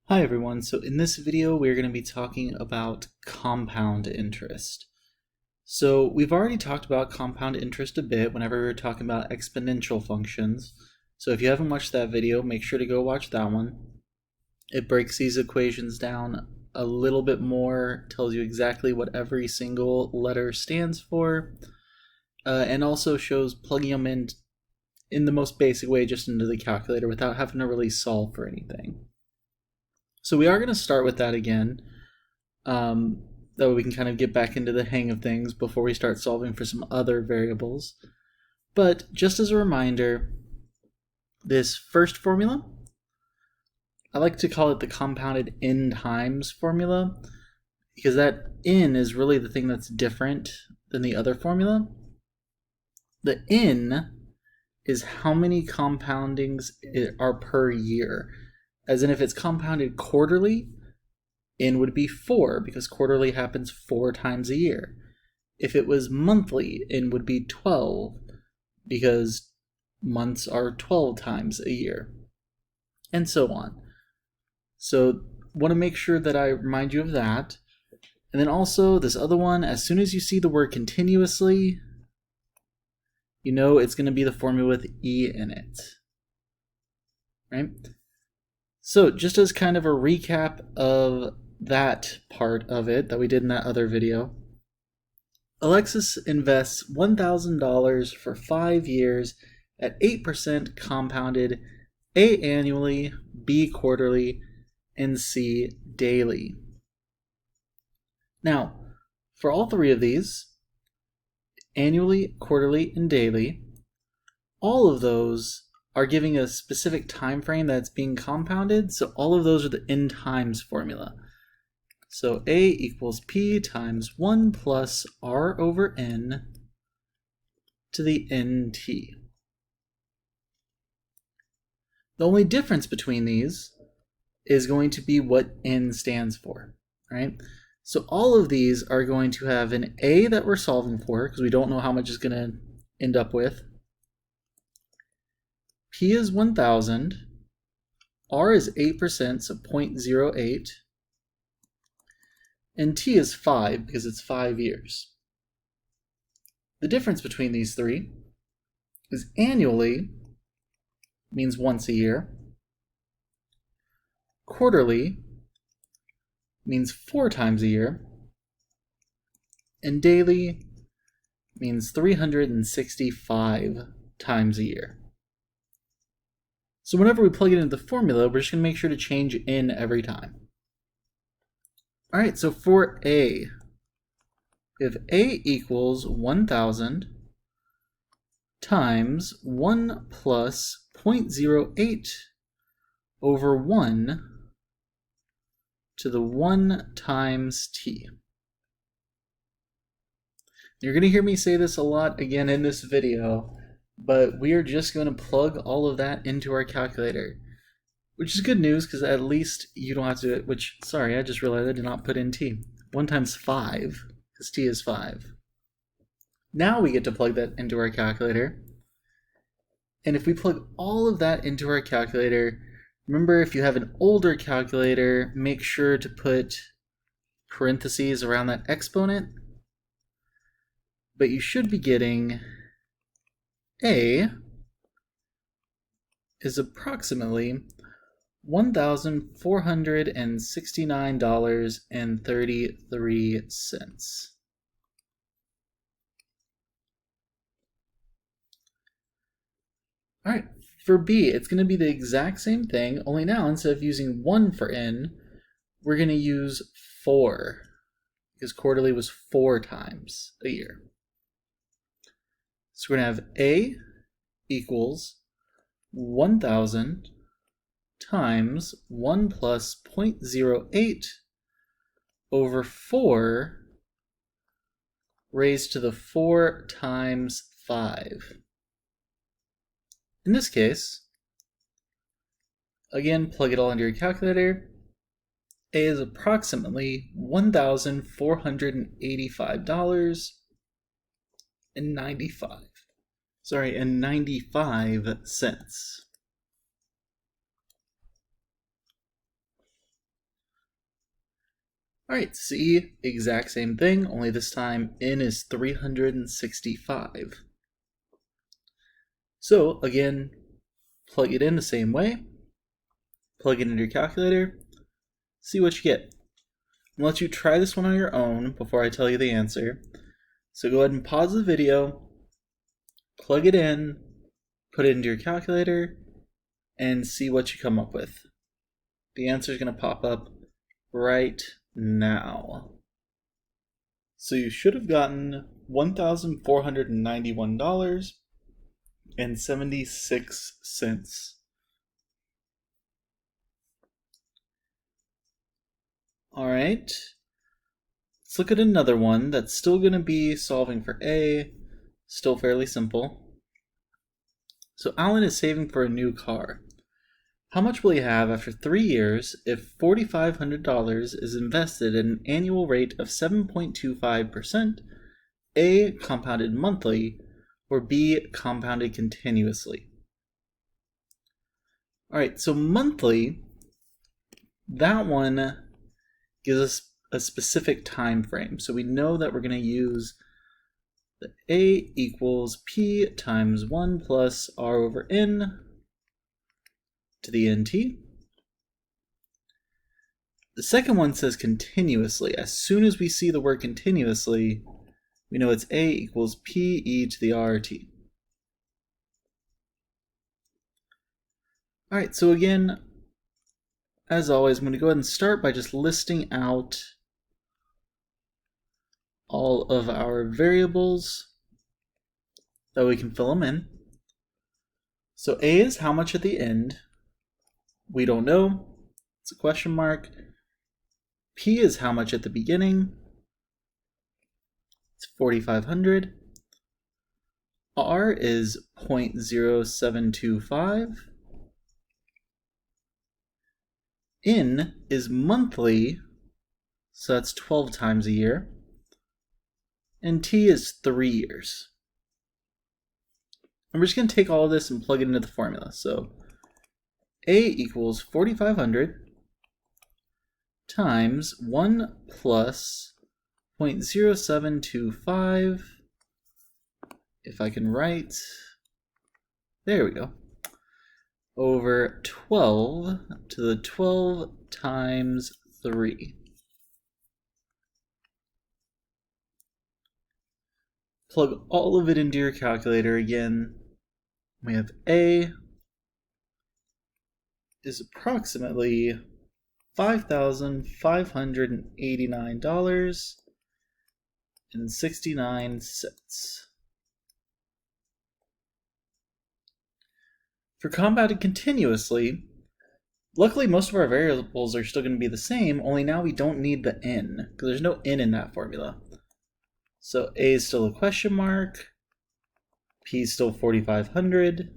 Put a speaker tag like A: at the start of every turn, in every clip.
A: Hi everyone, so in this video we're going to be talking about compound interest. So we've already talked about compound interest a bit whenever we were talking about exponential functions. So if you haven't watched that video, make sure to go watch that one. It breaks these equations down a little bit more, tells you exactly what every single letter stands for, and also shows plugging them in the most basic way just into the calculator without having to really solve for anything. So we are going to start with that again. That way we can kind of get back into the hang of things before we start solving for some other variables. But just as a reminder, this first formula, I like to call it the compounded n times formula, because that n is really the thing that's different than the other formula. The n is how many compoundings are per year. As in, if it's compounded quarterly, n would be 4, because quarterly happens 4 times a year. If it was monthly, n would be 12, because months are 12 times a year, and so on. So want to make sure that I remind you of that. And then also this other one, as soon as you see the word continuously, you know it's going to be the formula with e in it, right? So just as kind of a recap of that part of it that we did in that other video, Alexis invests $1,000 for 5 years at 8% compounded, A annually, B quarterly, and C daily. Now, for all three of these, annually, quarterly, and daily, all of those are giving a specific time frame that's being compounded, so all of those are the n times formula. So A equals P times 1 plus R over N to the NT. The only difference between these is going to be what N stands for, right? So all of these are going to have an A that we're solving for, because we don't know how much it's going to end up with. P is 1,000, R is 8%, so 0.08, and T is 5, because it's 5 years. The difference between these three is annually means once a year, quarterly means 4 times a year, and daily means 365 times a year. So whenever we plug it into the formula, we're just going to make sure to change n every time. All right, so for A, if A equals 1,000 times 1 plus 0.08 over 1 to the 1 times t. You're going to hear me say this a lot again in this video, but we are just going to plug all of that into our calculator, which is good news because at least you don't have to do it, which, sorry, I just realized I did not put in t. 1 times 5, because t is 5. Now we get to plug that into our calculator. And if we plug all of that into our calculator, remember, if you have an older calculator, make sure to put parentheses around that exponent. But you should be getting A is approximately $1,469.33. All right, for B, it's going to be the exact same thing, only now instead of using 1 for n, we're going to use 4, because quarterly was 4 times a year. So we're going to have A equals 1,000 times 1 plus 0.08 over 4 raised to the 4 times 5. In this case, again, plug it all into your calculator. A is approximately $1,485.95 cents. All right, C, exact same thing, only this time n is 365. So again, plug it in the same way, plug it into your calculator, see what you get. I'll let you try this one on your own before I tell you the answer. So go ahead and pause the video, plug it in, put it into your calculator, and see what you come up with. The answer is going to pop up right now. So you should have gotten $1,491.76. All right, let's look at another one that's still going to be solving for A, still fairly simple. So Alan is saving for a new car. How much will he have after 3 years if $4,500 is invested at an annual rate of 7.25%, A, compounded monthly, or B, compounded continuously? All right, so monthly, that one gives us a specific time frame. So we know that we're going to use the A equals P times 1 plus R over N to the NT. The second one says continuously. As soon as we see the word continuously, we know it's A equals P e to the RT. All right, so again, as always, I'm going to go ahead and start by just listing out all of our variables that we can fill them in. So A is how much at the end. We don't know. It's a question mark. P is how much at the beginning. It's 4,500. R is 0.0725. N is monthly, so that's 12 times a year. And T is 3 years. And we're just going to take all of this and plug it into the formula. So A equals 4,500 times 1 plus 0.0725, if I can write, there we go, over 12 to the 12 times 3. Plug all of it into your calculator again. We have A is approximately $5,589.69. For compounded continuously, luckily most of our variables are still going to be the same, only now we don't need the n, because there's no n in that formula. So A is still a question mark, P is still 4,500,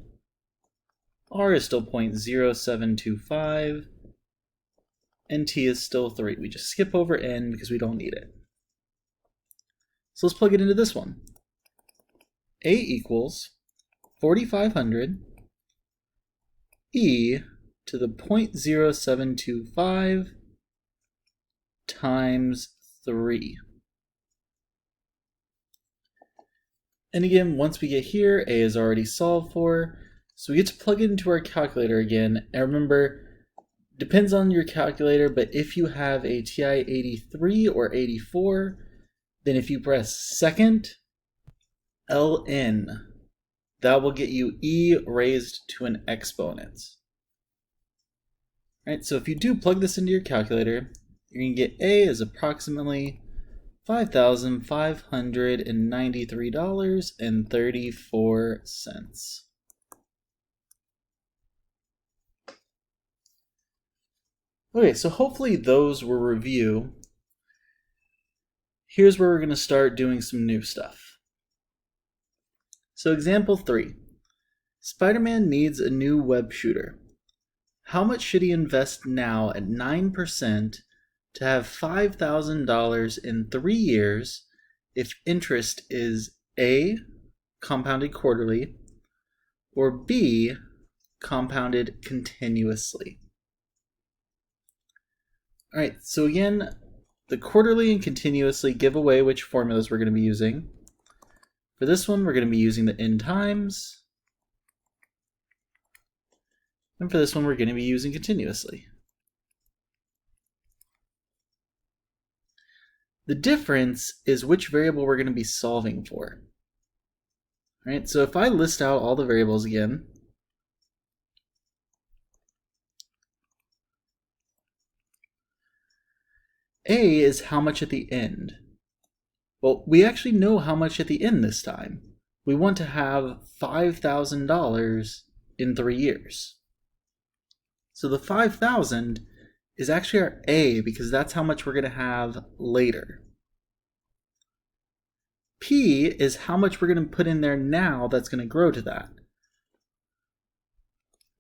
A: R is still 0.0725, and T is still 3. We just skip over n because we don't need it. So let's plug it into this one. A equals 4,500 e to the 0.0725 times 3. And again, once we get here, A is already solved for, so we get to plug it into our calculator again. And remember, depends on your calculator, but if you have a TI-83 or 84, then if you press second ln, that will get you e raised to an exponent. All right, so if you do plug this into your calculator, you're going to get A is approximately $5,593.34. Okay, so hopefully those were review. Here's where we're going to start doing some new stuff. So example 3. Spider-Man needs a new web shooter. How much should he invest now at 9% to have $5,000 in 3 years if interest is A, compounded quarterly, or B, compounded continuously? All right, so again, the quarterly and continuously give away which formulas we're going to be using. For this one, we're going to be using the in times. And for this one, we're going to be using continuously. The difference is which variable we're going to be solving for. All right, so if I list out all the variables again, A is how much at the end. Well, we actually know how much at the end this time. We want to have $5,000 in 3 years. So the 5,000 is actually our A because that's how much we're going to have later. P is how much we're going to put in there now that's going to grow to that.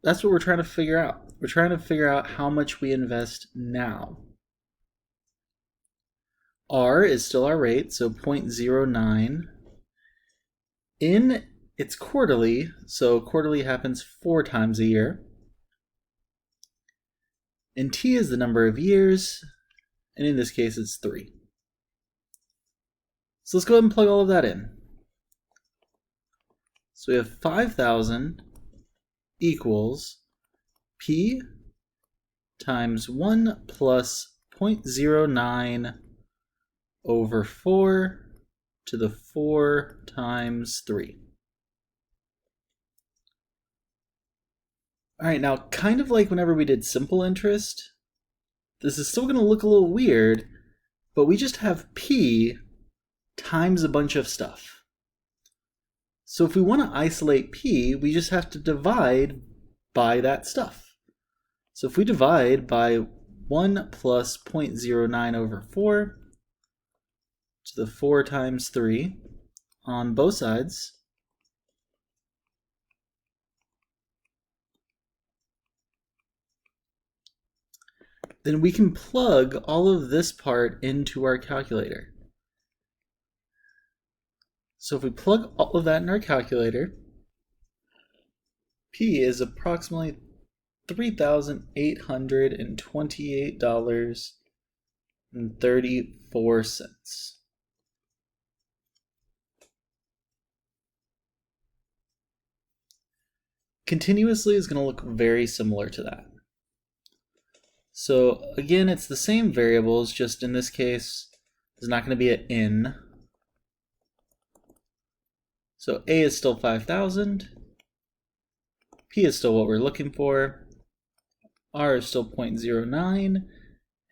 A: That's what we're trying to figure out. We're trying to figure out how much we invest now. R is still our rate, so 0.09. In, it's quarterly, so quarterly happens 4 times a year. And T is the number of years, and in this case it's 3. So let's go ahead and plug all of that in. So we have 5,000 equals P times 1 plus 0.09 over 4 to the 4 times 3. All right, now kind of like whenever we did simple interest, this is still going to look a little weird, but we just have P times a bunch of stuff. So if we want to isolate P, we just have to divide by that stuff. So if we divide by 1 plus 0.09 over 4 to the 4 times 3 on both sides, then we can plug all of this part into our calculator. So if we plug all of that in our calculator, P is approximately $3,828.34. Continuously is going to look very similar to that. So again, it's the same variables, just in this case, there's not going to be an in. So A is still 5,000. P is still what we're looking for. R is still 0.09.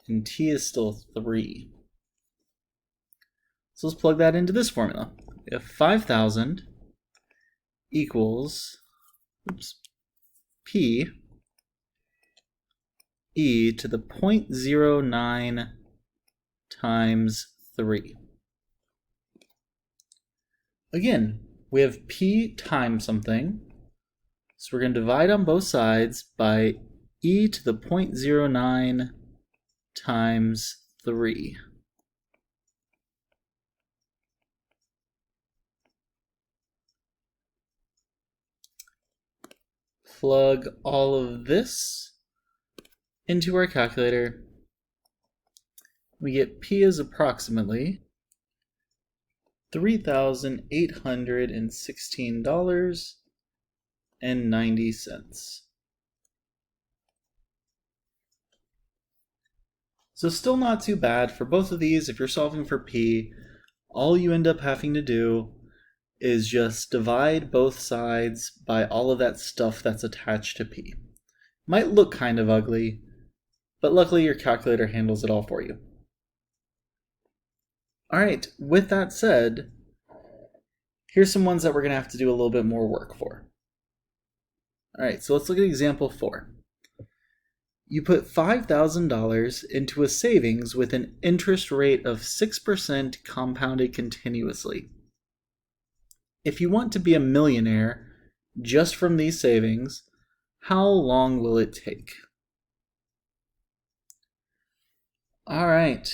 A: And T is still 3. So let's plug that into this formula. We have 5,000 equals P e to the 0.09 times 3. Again, we have P times something, so we're going to divide on both sides by e to the 0.09 times 3. Plug all of this into our calculator. We get P is approximately $3,816.90. So still not too bad for both of these. If you're solving for P, all you end up having to do is just divide both sides by all of that stuff that's attached to P. Might look kind of ugly, but luckily your calculator handles it all for you. Alright, with that said, here's some ones that we're going to have to do a little bit more work for. Alright, so let's look at example 4. You put $5,000 into a savings with an interest rate of 6% compounded continuously. If you want to be a millionaire just from these savings, how long will it take? Alright.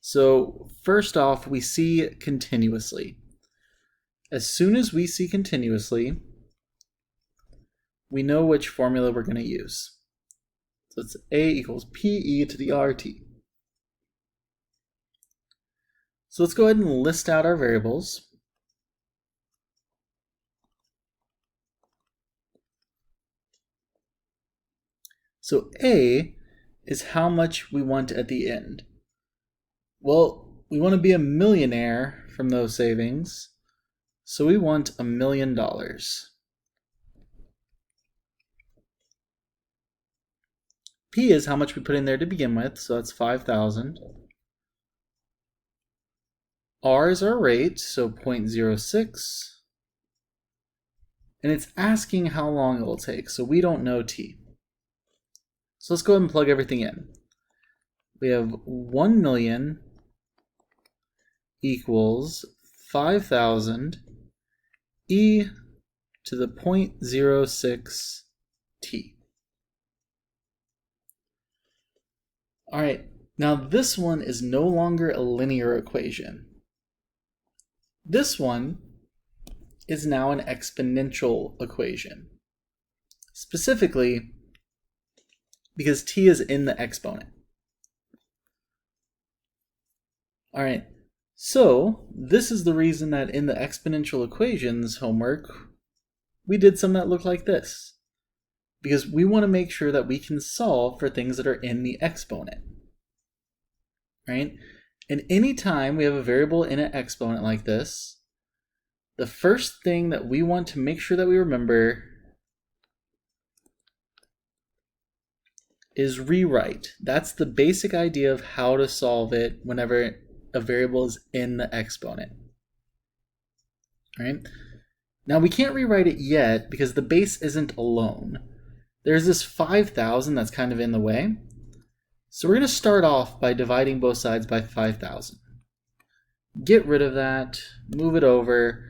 A: So first off, we see continuously. As soon as we see continuously, we know which formula we're going to use. So it's A equals PE to the RT. So let's go ahead and list out our variables. So A is how much we want at the end. Well, we want to be a millionaire from those savings, so we want $1 million. P is how much we put in there to begin with, so that's 5,000. R is our rate, so 0.06. And it's asking how long it will take, so we don't know T. So let's go ahead and plug everything in. We have 1 million equals 5,000 e to the 0.06 t. All right, now this one is no longer a linear equation. This one is now an exponential equation. Specifically, because t is in the exponent. All right, so this is the reason that in the exponential equations homework, we did some that look like this. Because we want to make sure that we can solve for things that are in the exponent. Right? And anytime we have a variable in an exponent like this, the first thing that we want to make sure that we remember is rewrite. That's the basic idea of how to solve it whenever a variable is in the exponent. All right? Now we can't rewrite it yet because the base isn't alone. There's this 5,000 that's kind of in the way. So we're going to start off by dividing both sides by 5,000. Get rid of that, move it over.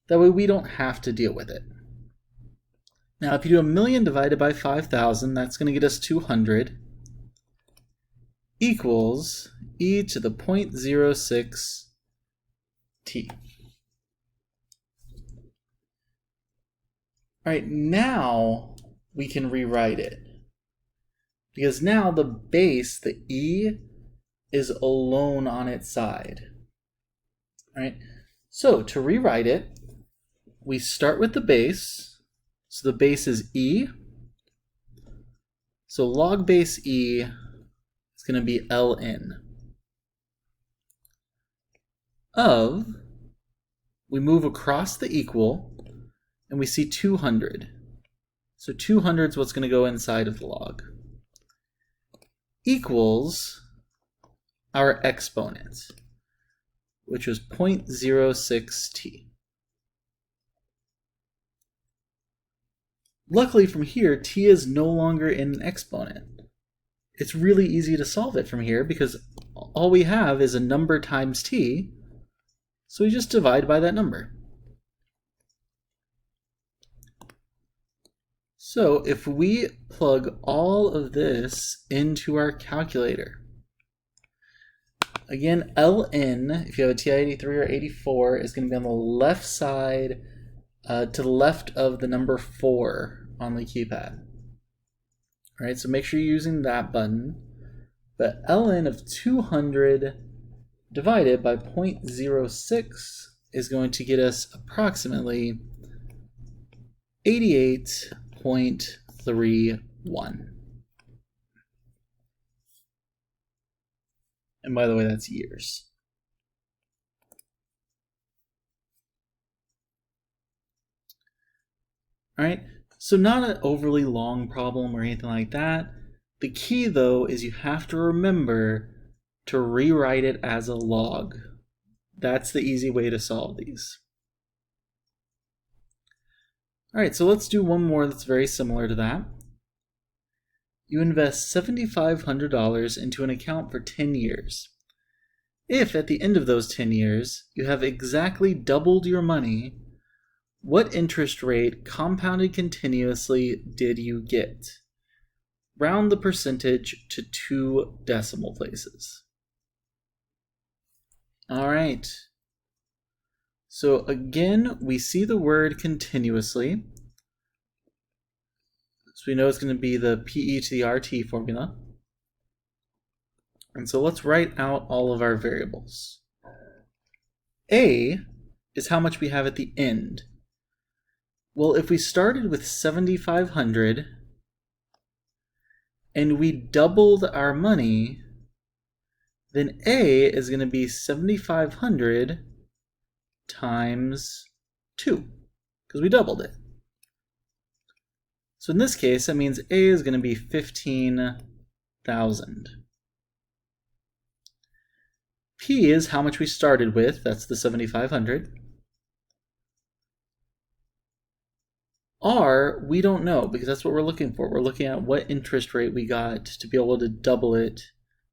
A: That way we don't have to deal with it. Now if you do 1 million divided by 5,000, that's going to get us 200 equals e to the 0.06 t. All right, now we can rewrite it. Because now the base, the e, is alone on its side. All right, so to rewrite it, we start with the base. So the base is e. So log base e is going to be ln of, we move across the equal, and we see 200. So 200 is what's going to go inside of the log. Equals our exponent, which was 0.06t. Luckily from here, t is no longer in an exponent. It's really easy to solve it from here because all we have is a number times t, so we just divide by that number. So if we plug all of this into our calculator, again, ln, if you have a TI-83 or 84, is going to be on the left side to the left of the number 4 on the keypad. All right, so make sure you're using that button. But ln of 200 divided by 0.06 is going to get us approximately 88.31. And by the way, that's years. All right, so not an overly long problem or anything like that. The key, though, is you have to remember to rewrite it as a log. That's the easy way to solve these. All right, so let's do one more that's very similar to that. You invest $7,500 into an account for 10 years. If at the end of those 10 years you have exactly doubled your money, what interest rate compounded continuously did you get? Round the percentage to 2 decimal places. All right. So again, we see the word continuously. So we know it's going to be the PE to the RT formula. And so let's write out all of our variables. A is how much we have at the end. Well, if we started with 7,500 and we doubled our money, then A is going to be 7,500 times 2, because we doubled it. So in this case, that means A is going to be 15,000. P is how much we started with, that's the 7,500. R, we don't know, because that's what we're looking for. We're looking at what interest rate we got to be able to double it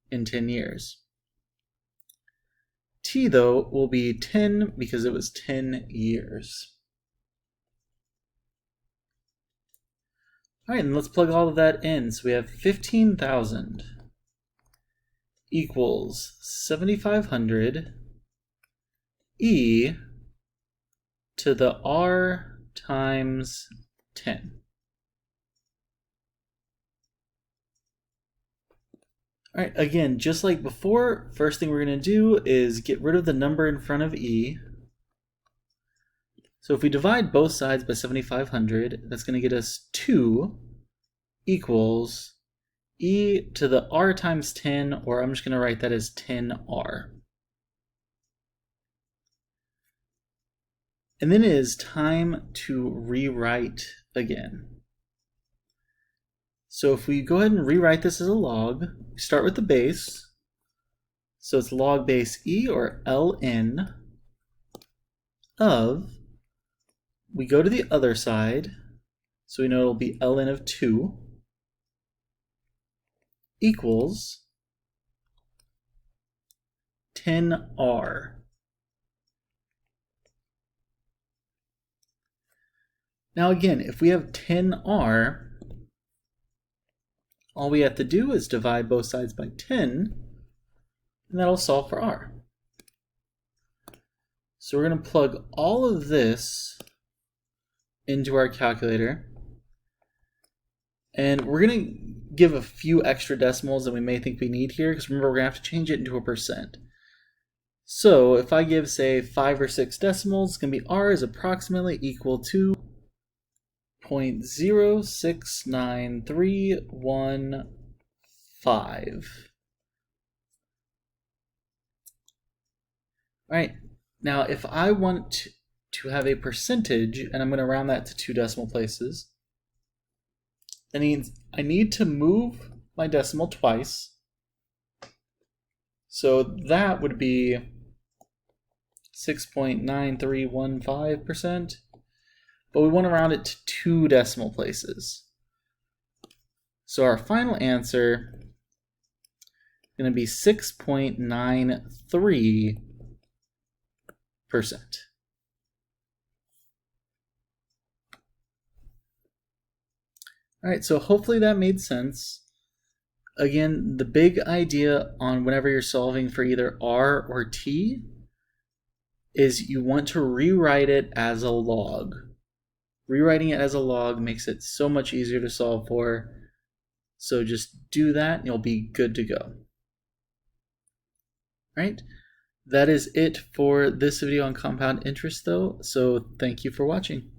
A: in 10 years. T, though, will be 10 because it was 10 years. All right, and let's plug all of that in. So we have 15,000 equals 7,500 e to the r times 10. All right, again, just like before, first thing we're going to do is get rid of the number in front of e. So if we divide both sides by 7,500, that's going to get us 2 equals e to the r times 10, or I'm just going to write that as 10r. And then it is time to rewrite again. So if we go ahead and rewrite this as a log, we start with the base. So it's log base e, or ln, of, we go to the other side, so we know it'll be ln of 2, equals 10r. Now again, if we have 10r, all we have to do is divide both sides by 10, and that'll solve for r. So we're going to plug all of this into our calculator, and we're going to give a few extra decimals than we may think we need here, because remember, we're going to have to change it into a percent. So if I give, say, 5 or 6 decimals, it's going to be r is approximately equal to 0.069315. All right, now if I want to have a percentage, and I'm going to round that to 2 decimal places, that means I need to move my decimal twice. So that would be 6.9315%. But we want to round it to 2 decimal places. So our final answer is going to be 6.93%. All right, so hopefully that made sense. Again, the big idea on whenever you're solving for either r or t is you want to rewrite it as a log. Rewriting it as a log makes it so much easier to solve for. So just do that and you'll be good to go. All right, that is it for this video on compound interest though. So thank you for watching.